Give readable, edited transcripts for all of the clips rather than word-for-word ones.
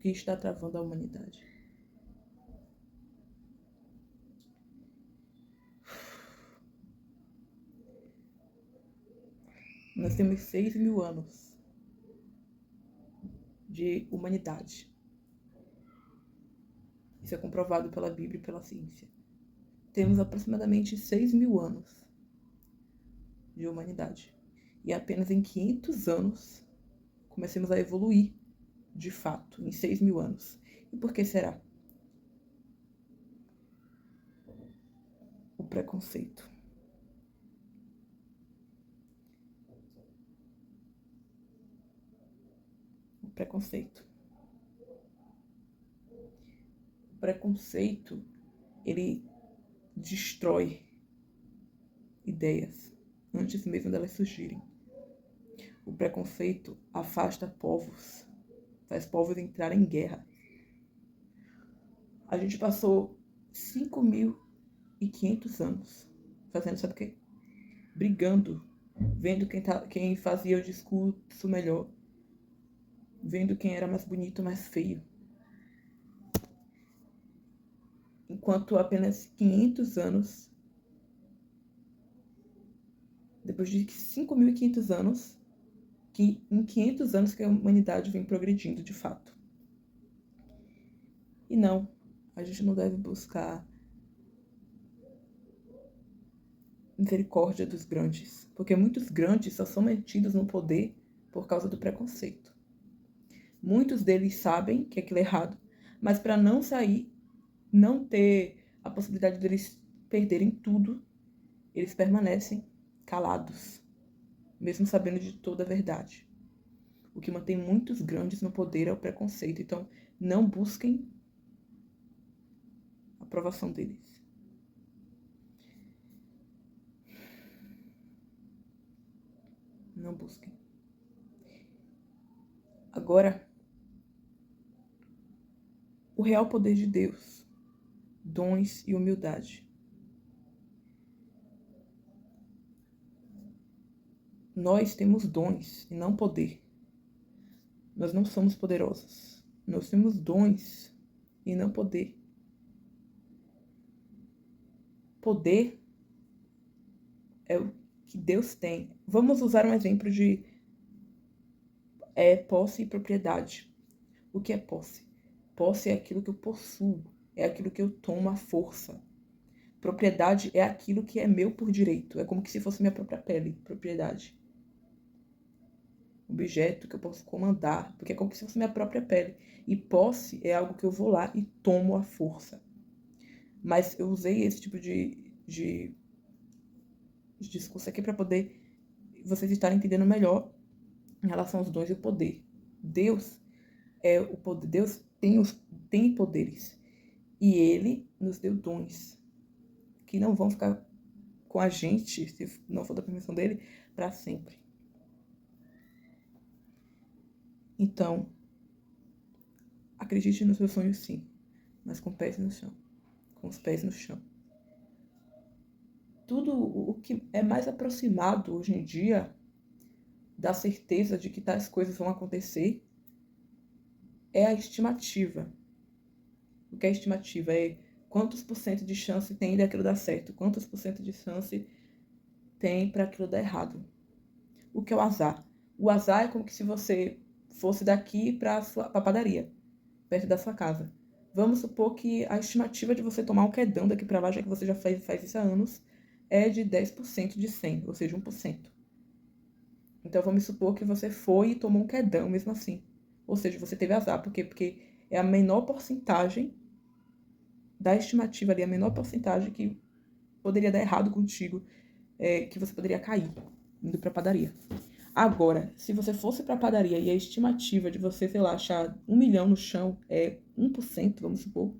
que está travando a humanidade. Nós temos 6.000 anos de humanidade. Isso é comprovado pela Bíblia e pela ciência. Temos aproximadamente 6.000 anos de humanidade. E apenas em 500 anos comecemos a evoluir, de fato, em 6.000 anos. E por que será? O preconceito. O preconceito. O preconceito, ele destrói ideias antes mesmo delas surgirem. O preconceito afasta povos, faz povos entrarem em guerra. A gente passou 5.500 anos fazendo, sabe o quê? Brigando, vendo quem fazia o discurso melhor, vendo quem era mais bonito, mais feio. Enquanto apenas 500 anos, depois de 5.500 anos, que em 500 anos que a humanidade vem progredindo de fato. E não, a gente não deve buscar misericórdia dos grandes, porque muitos grandes só são mantidos no poder por causa do preconceito. Muitos deles sabem que aquilo é errado, mas para não sair, não ter a possibilidade deles perderem tudo, eles permanecem calados, mesmo sabendo de toda a verdade. O que mantém muitos grandes no poder é o preconceito. Então, não busquem a aprovação deles. Não busquem. Agora, o real poder de Deus, dons e humildade. Nós temos dons e não poder. Nós não somos poderosos. Nós temos dons e não poder. Poder é o que Deus tem. Vamos usar um exemplo de posse e propriedade. O que é posse? Posse é aquilo que eu possuo, é aquilo que eu tomo à força. Propriedade é aquilo que é meu por direito, é como se fosse minha própria pele, propriedade. Objeto que eu posso comandar, porque é como se fosse minha própria pele. E posse é algo que eu vou lá e tomo à força. Mas eu usei esse tipo de discurso aqui para poder vocês estarem entendendo melhor em relação aos dons e o poder. Deus é o poder. Deus tem poderes. E Ele nos deu dons que não vão ficar com a gente, se não for da permissão dele, para sempre. Então, acredite nos seus sonhos sim, mas com os pés no chão. Com os pés no chão. Tudo o que é mais aproximado hoje em dia da certeza de que tais coisas vão acontecer é a estimativa. O que é estimativa? É quantos por cento de chance tem daquilo dar certo, quantos por cento de chance tem para aquilo dar errado. O que é o azar? O azar é como que se você fosse daqui para a padaria, perto da sua casa. Vamos supor que a estimativa de você tomar um quedão daqui para lá, já que você já faz isso há anos, é de 10% de 100, ou seja, 1%. Então, vamos supor que você foi e tomou um quedão mesmo assim. Ou seja, você teve azar. Por quê? Porque é a menor porcentagem da estimativa ali, a menor porcentagem que poderia dar errado contigo, que você poderia cair indo pra padaria. Agora, se você fosse pra padaria e a estimativa de você, sei lá, achar 1 milhão no chão é 1%, vamos supor,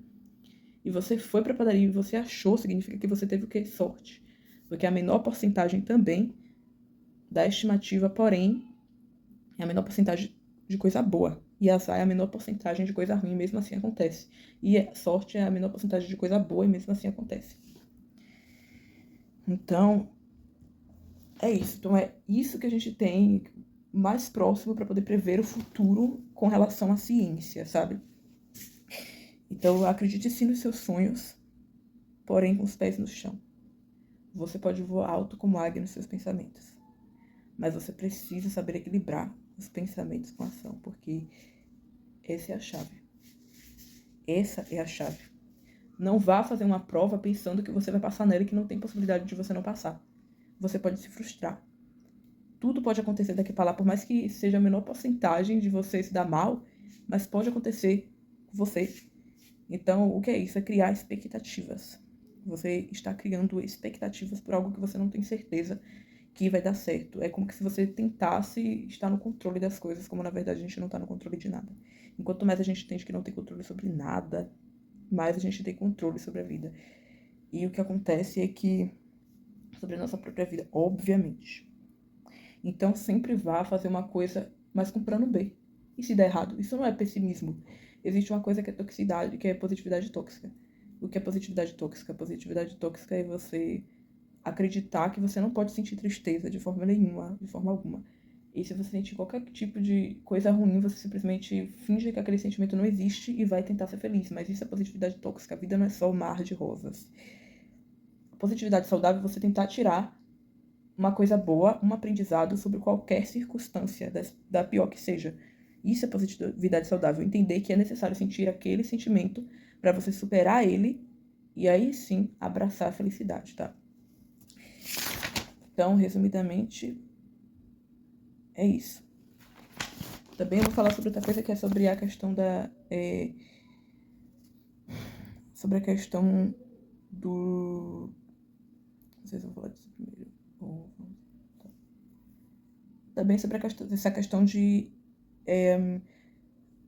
e você foi pra padaria e você achou, significa que você teve o quê? Sorte. Porque a menor porcentagem também da estimativa, porém, é a menor porcentagem de coisa boa. E azar é a menor porcentagem de coisa ruim, mesmo assim acontece. E sorte é a menor porcentagem de coisa boa, e mesmo assim acontece. Então, é isso. Então, é isso que a gente tem mais próximo para poder prever o futuro com relação à ciência, sabe? Então, acredite sim nos seus sonhos, porém com os pés no chão. Você pode voar alto como águia nos seus pensamentos, mas você precisa saber equilibrar os pensamentos com a ação, porque essa é a chave. Essa é a chave. Não vá fazer uma prova pensando que você vai passar nela e que não tem possibilidade de você não passar. Você pode se frustrar. Tudo pode acontecer daqui para lá, por mais que seja a menor porcentagem de você se dar mal, mas pode acontecer com você. Então, o que é isso? É criar expectativas. Você está criando expectativas por algo que você não tem certeza que vai dar certo. É como se você tentasse estar no controle das coisas, como na verdade a gente não está no controle de nada. Enquanto mais a gente entende que não tem controle sobre nada, mais a gente tem controle sobre a vida. E o que acontece é que, sobre a nossa própria vida, obviamente. Então sempre vá fazer uma coisa, mas com plano B. E se der errado? Isso não é pessimismo. Existe uma coisa que é toxicidade, que é positividade tóxica. O que é positividade tóxica? Positividade tóxica é você acreditar que você não pode sentir tristeza de forma nenhuma, de forma alguma. E se você sentir qualquer tipo de coisa ruim, você simplesmente finge que aquele sentimento não existe e vai tentar ser feliz. Mas isso é positividade tóxica. A vida não é só um mar de rosas. A positividade saudável é você tentar tirar uma coisa boa, um aprendizado sobre qualquer circunstância, da pior que seja. Isso é positividade saudável. Entender que é necessário sentir aquele sentimento para você superar ele e aí sim abraçar a felicidade, tá? Então, resumidamente, é isso. Também vou falar sobre outra coisa que é sobre a questão sobre a questão do... Não sei se eu vou falar disso primeiro. Também sobre essa questão de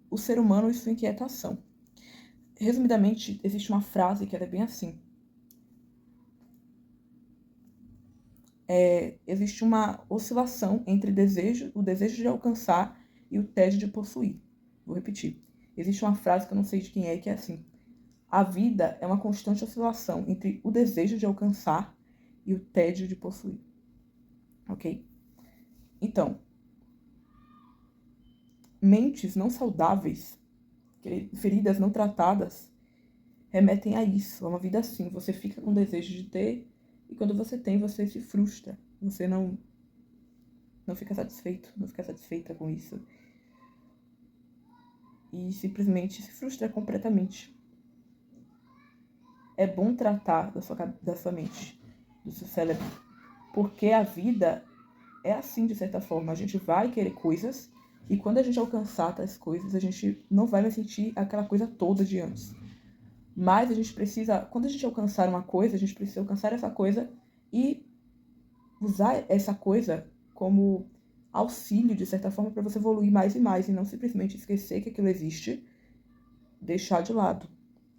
o ser humano e sua inquietação. Resumidamente, existe uma frase que é bem assim. Existe uma oscilação entre o desejo de alcançar e o tédio de possuir. Vou repetir. Existe uma frase que eu não sei de quem é, que é assim. A vida é uma constante oscilação entre o desejo de alcançar e o tédio de possuir. Ok? Então, mentes não saudáveis, feridas não tratadas, remetem a isso, a uma vida assim. Você fica com desejo de ter e quando você tem, você se frustra. Você não fica satisfeito, não fica satisfeita com isso. E simplesmente se frustra completamente. É bom tratar da sua mente, do seu cérebro, porque a vida é assim, de certa forma. A gente vai querer coisas e quando a gente alcançar tais coisas, a gente não vai mais sentir aquela coisa toda de antes. Mas a gente precisa, quando a gente alcançar uma coisa, a gente precisa alcançar essa coisa e usar essa coisa como auxílio, de certa forma, para você evoluir mais e mais e não simplesmente esquecer que aquilo existe, deixar de lado.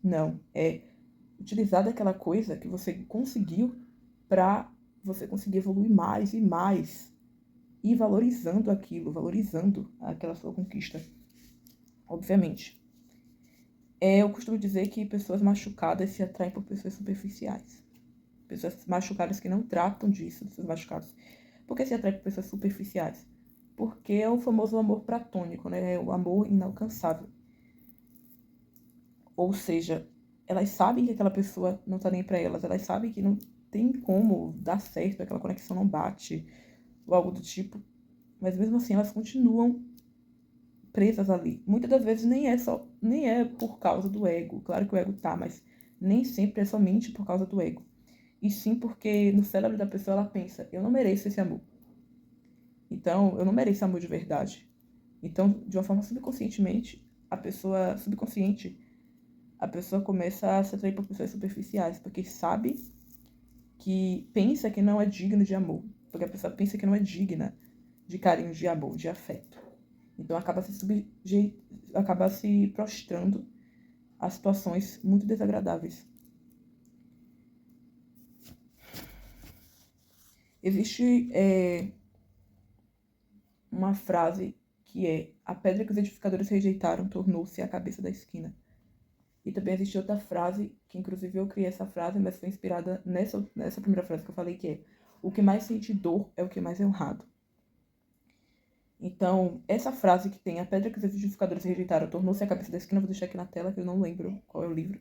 Não, é utilizar daquela coisa que você conseguiu para você conseguir evoluir mais e mais e valorizando aquilo, valorizando aquela sua conquista. Obviamente. Eu costumo dizer que pessoas machucadas se atraem por pessoas superficiais. Pessoas machucadas que não tratam disso, dos seus machucados. Por que se atraem por pessoas superficiais? Porque é o famoso amor platônico, né? É o amor inalcançável. Ou seja, elas sabem que aquela pessoa não tá nem pra elas, elas sabem que não tem como dar certo, aquela conexão não bate, ou algo do tipo. Mas mesmo assim elas continuam presas ali. Muitas das vezes nem é por causa do ego. Claro que o ego tá, mas nem sempre é somente por causa do ego. E sim porque no cérebro da pessoa ela pensa, eu não mereço esse amor. Então, eu não mereço amor de verdade. Então, de uma forma subconscientemente, a pessoa começa a se atrair por pessoas superficiais, porque sabe que pensa que não é digno de amor, porque a pessoa pensa que não é digna de carinho, de amor, de afeto. Então acaba se prostrando a situações muito desagradáveis. Existe uma frase que é: a pedra que os edificadores rejeitaram tornou-se a cabeça da esquina. E também existe outra frase, que inclusive eu criei essa frase, mas foi inspirada nessa primeira frase que eu falei, que é: o que mais sente dor é o que mais é honrado. Então, essa frase que tem: a pedra que os edificadores rejeitaram tornou-se a cabeça da esquina, vou deixar aqui na tela, que eu não lembro qual é o livro,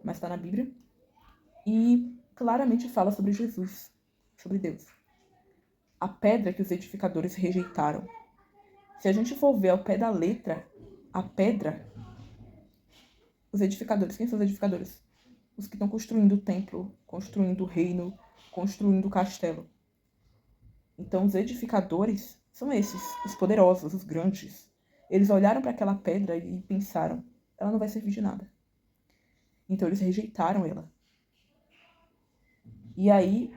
mas está na Bíblia. E claramente fala sobre Jesus, sobre Deus. A pedra que os edificadores rejeitaram. Se a gente for ver ao pé da letra, a pedra, os edificadores, quem são os edificadores? Os que estão construindo o templo, construindo o reino, construindo o castelo. Então, os edificadores são esses, os poderosos, os grandes. Eles olharam para aquela pedra e pensaram: ela não vai servir de nada. Então, eles rejeitaram ela. E aí,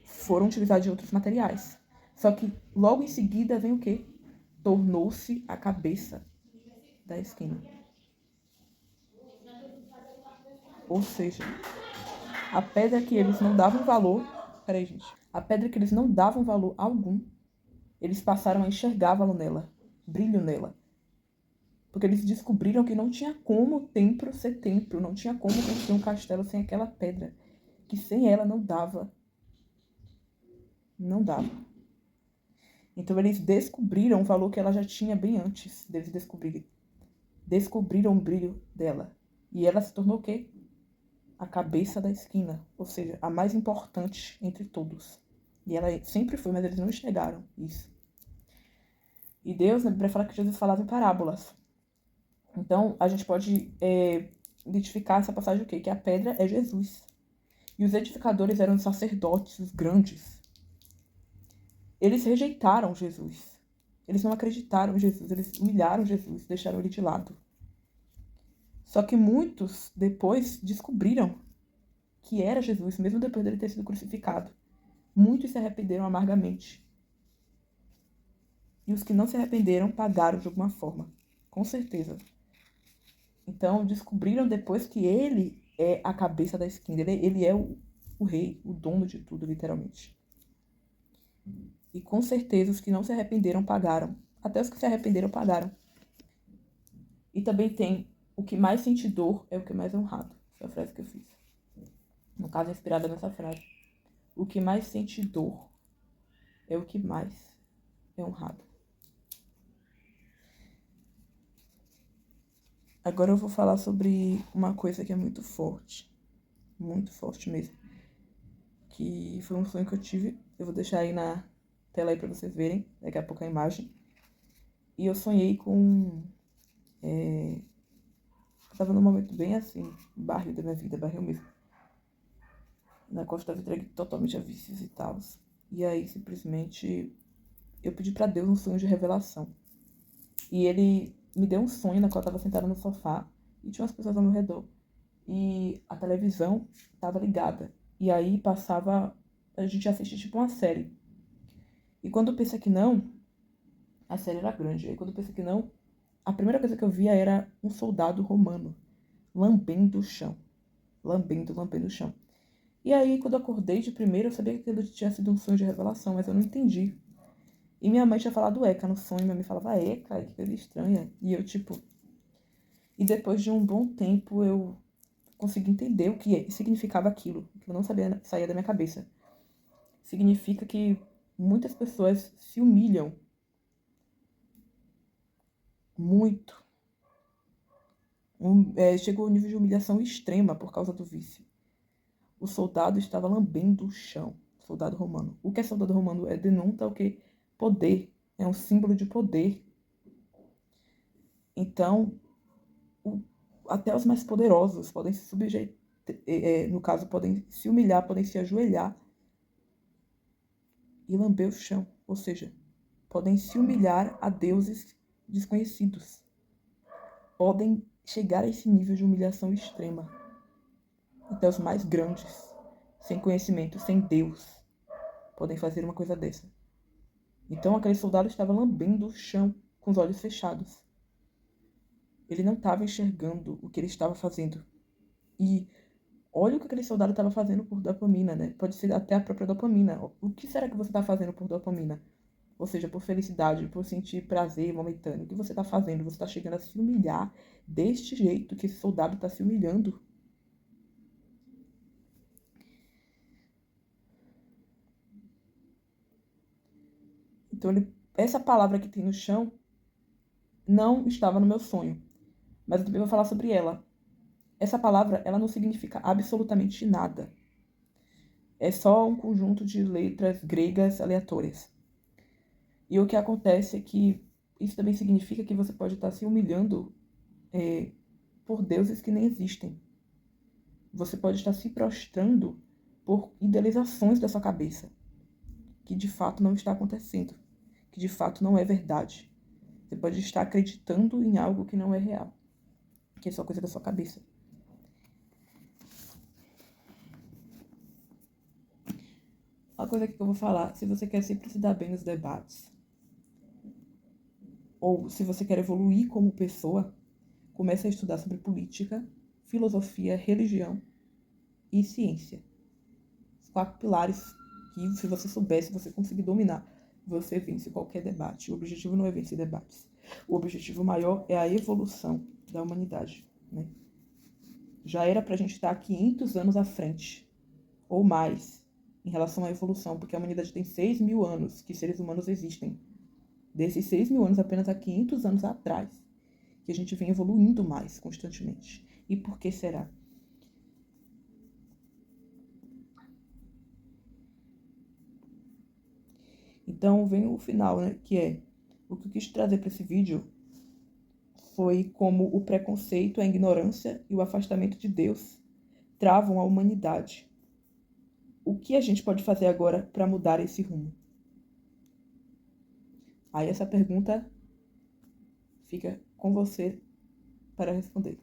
foram utilizar de outros materiais. Só que, logo em seguida, vem o quê? Tornou-se a cabeça da esquina. Ou seja, a pedra que eles não davam valor... Peraí, gente. A pedra que eles não davam valor algum, eles passaram a enxergar valor nela, brilho nela. Porque eles descobriram que não tinha como o templo ser templo, não tinha como construir um castelo sem aquela pedra, que sem ela não dava. Não dava. Então eles descobriram o valor que ela já tinha bem antes deles descobrirem. Descobriram o brilho dela. E ela se tornou o quê? A cabeça da esquina, ou seja, a mais importante entre todos. E ela sempre foi, mas eles não enxergaram isso. E Deus, na Bíblia, fala que Jesus falava em parábolas. Então, a gente pode identificar essa passagem o quê? Que a pedra é Jesus. E os edificadores eram os sacerdotes, os grandes. Eles rejeitaram Jesus. Eles não acreditaram em Jesus, eles humilharam Jesus, deixaram ele de lado. Só que muitos depois descobriram que era Jesus, mesmo depois dele ter sido crucificado. Muitos se arrependeram amargamente. E os que não se arrependeram pagaram de alguma forma, com certeza. Então, descobriram depois que ele é a cabeça da esquina, ele é o rei, o dono de tudo, literalmente. E com certeza os que não se arrependeram pagaram. Até os que se arrependeram pagaram. E também tem: o que mais sente dor é o que mais é honrado. Essa é a frase que eu fiz. No caso, inspirada nessa frase. O que mais sente dor é o que mais é honrado. Agora eu vou falar sobre uma coisa que é muito forte mesmo, que foi um sonho que eu tive. Eu vou deixar aí na tela aí pra vocês verem, daqui a pouco a imagem. E eu sonhei com... eu tava num momento bem assim, barril da minha vida, barril mesmo, na qual eu estava entregue totalmente a vícios e tal. E aí, simplesmente, eu pedi pra Deus um sonho de revelação. E ele me deu um sonho na qual eu tava sentada no sofá e tinha umas pessoas ao meu redor. E a televisão tava ligada. E aí passava... A gente assistia tipo uma série. E quando eu pensei que não, a série era grande. E quando eu pensei que não, a primeira coisa que eu via era um soldado romano lambendo o chão. Lambendo o chão. E aí, quando eu acordei de primeiro, eu sabia que aquilo tinha sido um sonho de revelação, mas eu não entendi. E minha mãe tinha falado Eca no sonho, minha mãe falava Eca, que coisa estranha. E eu, tipo... E depois de um bom tempo, eu consegui entender o que significava aquilo, que eu não sabia, saía da minha cabeça. Significa que muitas pessoas se humilham muito. Chegou ao nível de humilhação extrema por causa do vício. O soldado estava lambendo o chão. Soldado romano. O que é soldado romano? Denota o que? Poder. É um símbolo de poder. Então, até os mais poderosos podem se subjeitar, no caso, podem se humilhar, podem se ajoelhar e lamber o chão. Ou seja, podem se humilhar a deuses desconhecidos. Podem chegar a esse nível de humilhação extrema. Até os mais grandes, sem conhecimento, sem Deus, podem fazer uma coisa dessa. Então aquele soldado estava lambendo o chão com os olhos fechados. Ele não estava enxergando o que ele estava fazendo. E olha o que aquele soldado estava fazendo por dopamina, né? Pode ser até a própria dopamina. O que será que você está fazendo por dopamina? Ou seja, por felicidade, por sentir prazer momentâneo. O que você está fazendo? Você está chegando a se humilhar deste jeito que esse soldado está se humilhando. Então essa palavra que tem no chão não estava no meu sonho, mas eu também vou falar sobre ela. Essa palavra, ela não significa absolutamente nada. É só um conjunto de letras gregas aleatórias. E o que acontece é que isso também significa que você pode estar se humilhando por deuses que nem existem. Você pode estar se prostrando por idealizações da sua cabeça, que de fato não está acontecendo, que de fato não é verdade. Você pode estar acreditando em algo que não é real, que é só coisa da sua cabeça. Uma coisa que eu vou falar, se você quer sempre se dar bem nos debates, ou se você quer evoluir como pessoa, comece a estudar sobre política, filosofia, religião e ciência. Os 4 pilares que, se você soubesse, você conseguir dominar, você vence qualquer debate. O objetivo não é vencer debates. O objetivo maior é a evolução da humanidade, né? Já era pra gente estar 500 anos à frente, ou mais, em relação à evolução, porque a humanidade tem 6.000 anos que seres humanos existem. Desses 6.000 anos, apenas há 500 anos atrás, que a gente vem evoluindo mais constantemente. E por que será? Então vem o final, né? Que é o que eu quis trazer para esse vídeo foi como o preconceito, a ignorância e o afastamento de Deus travam a humanidade. O que a gente pode fazer agora para mudar esse rumo? Aí essa pergunta fica com você para responder.